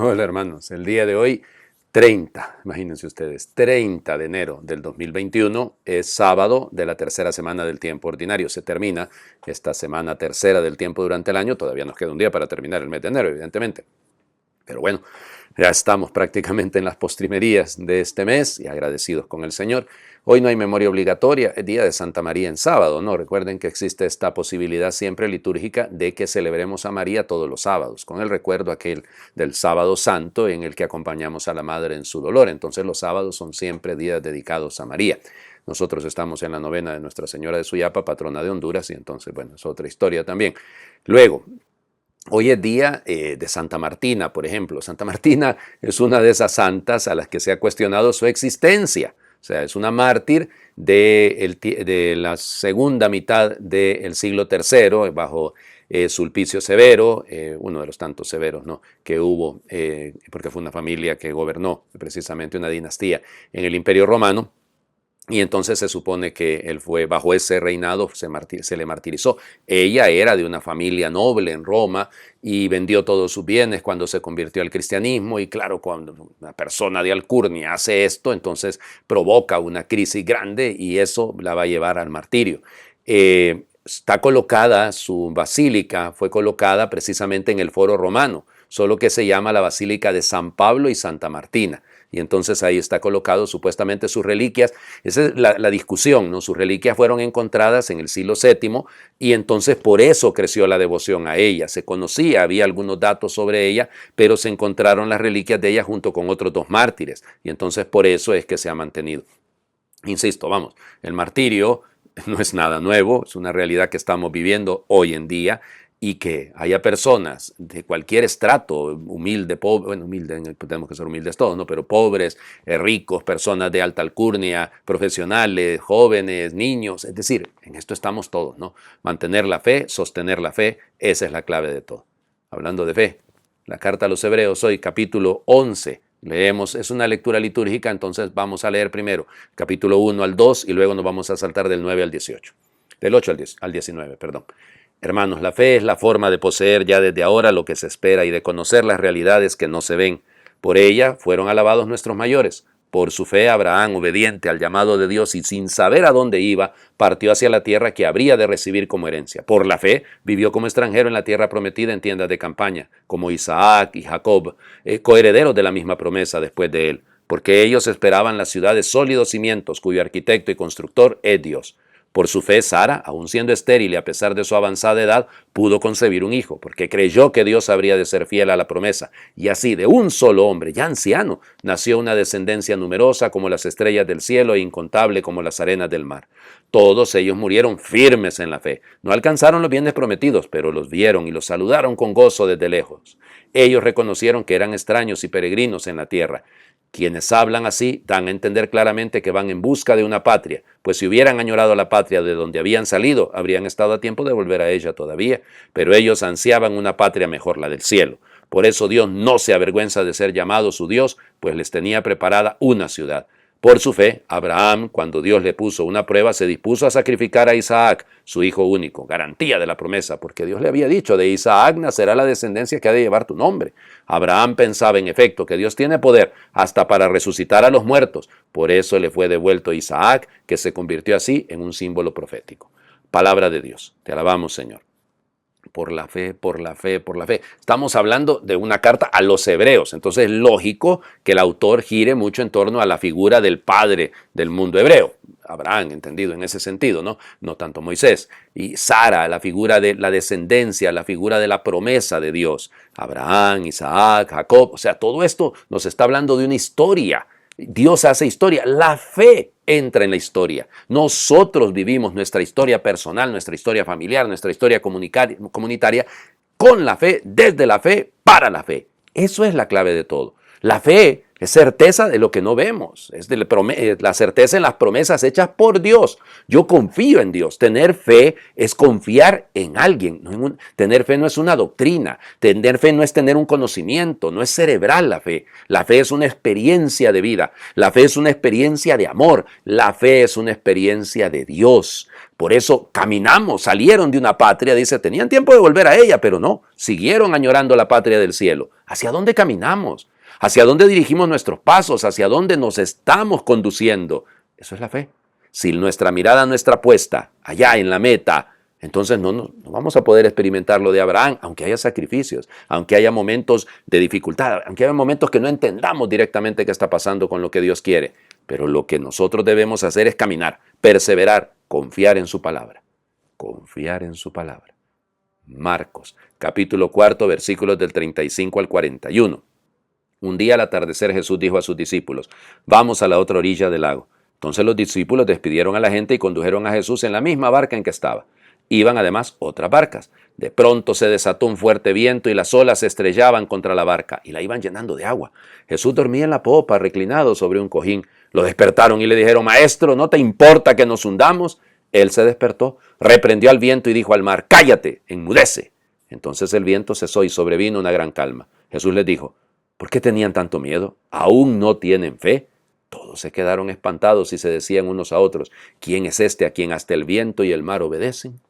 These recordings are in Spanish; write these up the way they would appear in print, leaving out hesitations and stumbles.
Hola hermanos, el día de hoy 30, imagínense ustedes, 30 de enero del 2021 es sábado de la tercera semana del tiempo ordinario. Se termina esta semana tercera del tiempo durante el año, todavía nos queda un día para terminar el mes de enero, evidentemente. Pero bueno, ya estamos prácticamente en las postrimerías de este mes y agradecidos con el Señor. Hoy no hay memoria obligatoria, es día de Santa María en sábado, ¿no? Recuerden que existe esta posibilidad siempre litúrgica de que celebremos a María todos los sábados, con el recuerdo aquel del sábado santo en el que acompañamos a la Madre en su dolor. Entonces los sábados son siempre días dedicados a María. Nosotros estamos en la novena de Nuestra Señora de Suyapa, patrona de Honduras, y entonces, bueno, es otra historia también. Luego, hoy es día de Santa Martina, por ejemplo. Santa Martina es una de esas santas a las que se ha cuestionado su existencia. O sea, es una mártir de la segunda mitad del siglo III, bajo Sulpicio Severo, uno de los tantos severos, ¿no?, que hubo, porque fue una familia que gobernó precisamente una dinastía en el Imperio Romano. Y entonces se supone que él fue, bajo ese reinado, se le martirizó. Ella era de una familia noble en Roma y vendió todos sus bienes cuando se convirtió al cristianismo. Y claro, cuando una persona de alcurnia hace esto, entonces provoca una crisis grande y eso la va a llevar al martirio. Está colocada, su basílica fue colocada precisamente en el Foro Romano, solo que se llama la Basílica de San Pablo y Santa Martina. Y entonces ahí está colocado supuestamente sus reliquias. Esa es la discusión, ¿no? Sus reliquias fueron encontradas en el siglo VII y entonces por eso creció la devoción a ella. Se conocía, había algunos datos sobre ella, pero se encontraron las reliquias de ella junto con otros dos mártires. Y entonces por eso es que se ha mantenido. Insisto, vamos, el martirio no es nada nuevo, es una realidad que estamos viviendo hoy en día. Y que haya personas de cualquier estrato, humilde, pobre, bueno, humilde, tenemos que ser humildes todos, ¿no? Pero pobres, ricos, personas de alta alcurnia, profesionales, jóvenes, niños, es decir, en esto estamos todos, ¿no? Mantener la fe, sostener la fe, esa es la clave de todo. Hablando de fe, la carta a los Hebreos hoy, capítulo 11, leemos, es una lectura litúrgica, entonces vamos a leer primero capítulo 1 al 2 y luego nos vamos a saltar del 9 al 18, del 8 al 19, perdón. Hermanos, la fe es la forma de poseer ya desde ahora lo que se espera y de conocer las realidades que no se ven. Por ella fueron alabados nuestros mayores. Por su fe, Abraham, obediente al llamado de Dios y sin saber a dónde iba, partió hacia la tierra que habría de recibir como herencia. Por la fe, vivió como extranjero en la tierra prometida en tiendas de campaña, como Isaac y Jacob, coherederos de la misma promesa después de él, porque ellos esperaban las ciudades sólidos cimientos, cuyo arquitecto y constructor es Dios. Por su fe, Sara, aun siendo estéril y a pesar de su avanzada edad, pudo concebir un hijo, porque creyó que Dios habría de ser fiel a la promesa. Y así, de un solo hombre, ya anciano, nació una descendencia numerosa como las estrellas del cielo e incontable como las arenas del mar. Todos ellos murieron firmes en la fe. No alcanzaron los bienes prometidos, pero los vieron y los saludaron con gozo desde lejos. Ellos reconocieron que eran extraños y peregrinos en la tierra. Quienes hablan así dan a entender claramente que van en busca de una patria, pues si hubieran añorado la patria de donde habían salido, habrían estado a tiempo de volver a ella todavía, pero ellos ansiaban una patria mejor, la del cielo. Por eso Dios no se avergüenza de ser llamado su Dios, pues les tenía preparada una ciudad. Por su fe, Abraham, cuando Dios le puso una prueba, se dispuso a sacrificar a Isaac, su hijo único, garantía de la promesa, porque Dios le había dicho, de Isaac nacerá la descendencia que ha de llevar tu nombre. Abraham pensaba en efecto que Dios tiene poder hasta para resucitar a los muertos, por eso le fue devuelto Isaac, que se convirtió así en un símbolo profético. Palabra de Dios, te alabamos, Señor. Por la fe, por la fe, por la fe. Estamos hablando de una carta a los hebreos, entonces es lógico que el autor gire mucho en torno a la figura del padre del mundo hebreo. Abraham, entendido en ese sentido, ¿no? No tanto Moisés. Y Sara, la figura de la descendencia, la figura de la promesa de Dios. Abraham, Isaac, Jacob, o sea, todo esto nos está hablando de una historia. Dios hace historia, la fe entra en la historia. Nosotros vivimos nuestra historia personal, nuestra historia familiar, nuestra historia comunitaria con la fe, desde la fe, para la fe. Eso es la clave de todo. La fe es certeza de lo que no vemos, es la certeza en las promesas hechas por Dios. Yo confío en Dios. Tener fe es confiar en alguien. Tener fe no es una doctrina. Tener fe no es tener un conocimiento, no es cerebral la fe. La fe es una experiencia de vida. La fe es una experiencia de amor. La fe es una experiencia de Dios. Por eso caminamos, salieron de una patria, dice, tenían tiempo de volver a ella, pero no, siguieron añorando la patria del cielo. ¿Hacia dónde caminamos? ¿Hacia dónde dirigimos nuestros pasos? ¿Hacia dónde nos estamos conduciendo? Eso es la fe. Si nuestra mirada no está puesta allá en la meta, entonces no vamos a poder experimentar lo de Abraham, aunque haya sacrificios, aunque haya momentos de dificultad, aunque haya momentos que no entendamos directamente qué está pasando con lo que Dios quiere. Pero lo que nosotros debemos hacer es caminar, perseverar, confiar en su palabra. Confiar en su palabra. Marcos, capítulo 4, versículos del 35 al 41. Un día al atardecer Jesús dijo a sus discípulos, vamos a la otra orilla del lago. Entonces los discípulos despidieron a la gente y condujeron a Jesús en la misma barca en que estaba. Iban además otras barcas. De pronto se desató un fuerte viento y las olas se estrellaban contra la barca y la iban llenando de agua. Jesús dormía en la popa, reclinado sobre un cojín. Lo despertaron y le dijeron, Maestro, ¿no te importa que nos hundamos? Él se despertó, reprendió al viento y dijo al mar, cállate, enmudece. Entonces el viento cesó y sobrevino una gran calma. Jesús les dijo, ¿por qué tenían tanto miedo? ¿Aún no tienen fe? Todos se quedaron espantados y se decían unos a otros, ¿quién es este a quien hasta el viento y el mar obedecen?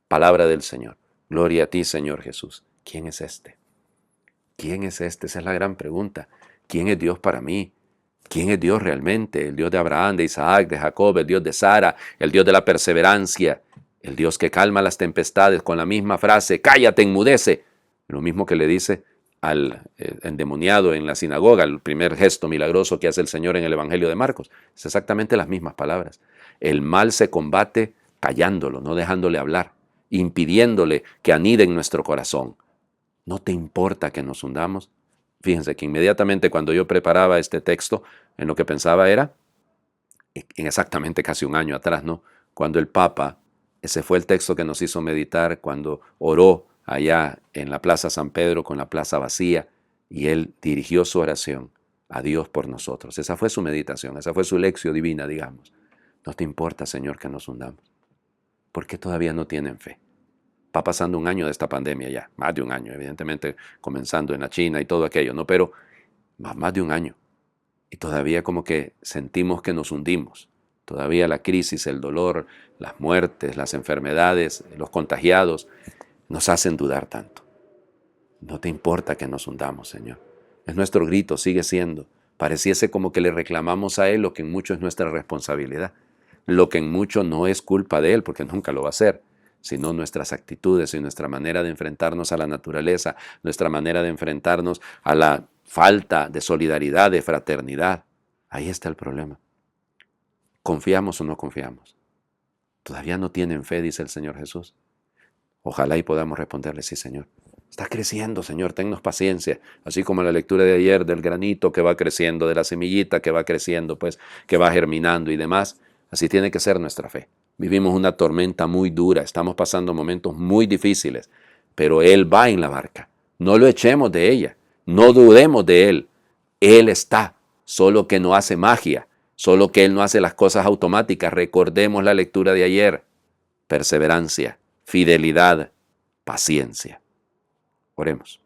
Palabra del Señor. Gloria a ti, Señor Jesús. ¿Quién es este? ¿Quién es este? Esa es la gran pregunta. ¿Quién es Dios para mí? ¿Quién es Dios realmente? El Dios de Abraham, de Isaac, de Jacob, el Dios de Sara, el Dios de la perseverancia, el Dios que calma las tempestades con la misma frase, cállate, enmudece. Lo mismo que le dice al endemoniado en la sinagoga, el primer gesto milagroso que hace el Señor en el Evangelio de Marcos. Es exactamente las mismas palabras. El mal se combate callándolo, no dejándole hablar, impidiéndole que anide en nuestro corazón. ¿No te importa que nos hundamos? Fíjense que inmediatamente cuando yo preparaba este texto, en lo que pensaba era, en exactamente casi un año atrás, ¿no? Cuando el Papa, ese fue el texto que nos hizo meditar cuando oró allá en la Plaza San Pedro con la plaza vacía y él dirigió su oración a Dios por nosotros. Esa fue su meditación, esa fue su lección divina, digamos. ¿No te importa, Señor, que nos hundamos? ¿Por qué todavía no tienen fe? Va pasando un año de esta pandemia ya, más de un año, evidentemente comenzando en la China y todo aquello, ¿no? Pero más de un año. Y todavía como que sentimos que nos hundimos. Todavía la crisis, el dolor, las muertes, las enfermedades, los contagiados, nos hacen dudar tanto. No te importa que nos hundamos, Señor. Es nuestro grito, sigue siendo. Pareciese como que le reclamamos a Él lo que en mucho es nuestra responsabilidad. Lo que en mucho no es culpa de Él, porque nunca lo va a hacer, sino nuestras actitudes y nuestra manera de enfrentarnos a la naturaleza, nuestra manera de enfrentarnos a la falta de solidaridad, de fraternidad. Ahí está el problema. ¿Confiamos o no confiamos? Todavía no tienen fe, dice el Señor Jesús. Ojalá y podamos responderle, sí, Señor. Está creciendo, Señor, tennos paciencia. Así como la lectura de ayer del granito que va creciendo, de la semillita que va creciendo, pues, que va germinando y demás. Así tiene que ser nuestra fe. Vivimos una tormenta muy dura, estamos pasando momentos muy difíciles, pero Él va en la barca. No lo echemos de ella, no dudemos de Él. Él está, solo que no hace magia, solo que Él no hace las cosas automáticas. Recordemos la lectura de ayer. Perseverancia, fidelidad, paciencia. Oremos.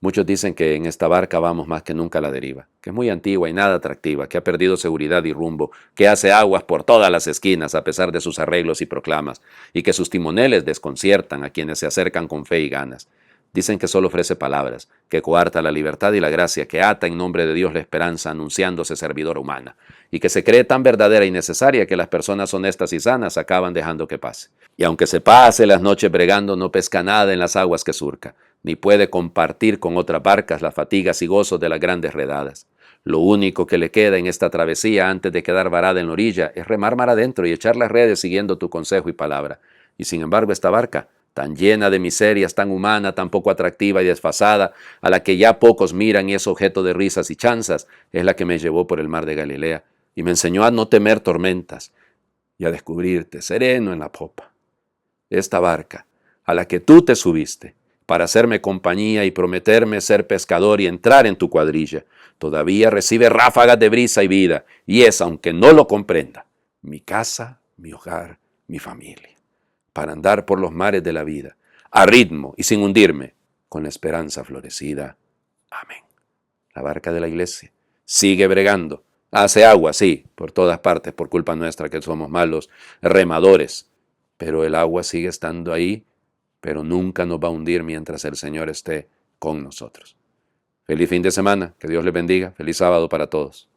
Muchos dicen que en esta barca vamos más que nunca a la deriva, que es muy antigua y nada atractiva, que ha perdido seguridad y rumbo, que hace aguas por todas las esquinas a pesar de sus arreglos y proclamas, y que sus timoneles desconciertan a quienes se acercan con fe y ganas. Dicen que solo ofrece palabras, que coarta la libertad y la gracia, que ata en nombre de Dios la esperanza anunciándose servidora humana, y que se cree tan verdadera y necesaria que las personas honestas y sanas acaban dejando que pase. Y aunque se pase las noches bregando, no pesca nada en las aguas que surca, ni puede compartir con otras barcas las fatigas y gozos de las grandes redadas. Lo único que le queda en esta travesía antes de quedar varada en la orilla es remar mar adentro y echar las redes siguiendo tu consejo y palabra. Y sin embargo esta barca, tan llena de miserias, tan humana, tan poco atractiva y desfasada, a la que ya pocos miran y es objeto de risas y chanzas, es la que me llevó por el mar de Galilea y me enseñó a no temer tormentas y a descubrirte sereno en la popa. Esta barca, a la que tú te subiste, para hacerme compañía y prometerme ser pescador y entrar en tu cuadrilla. Todavía recibe ráfagas de brisa y vida, y es, aunque no lo comprenda, mi casa, mi hogar, mi familia, para andar por los mares de la vida, a ritmo y sin hundirme, con la esperanza florecida. Amén. La barca de la iglesia sigue bregando. Hace agua, sí, por todas partes, por culpa nuestra que somos malos remadores. Pero el agua sigue estando ahí, pero nunca nos va a hundir mientras el Señor esté con nosotros. Feliz fin de semana, que Dios les bendiga. Feliz sábado para todos.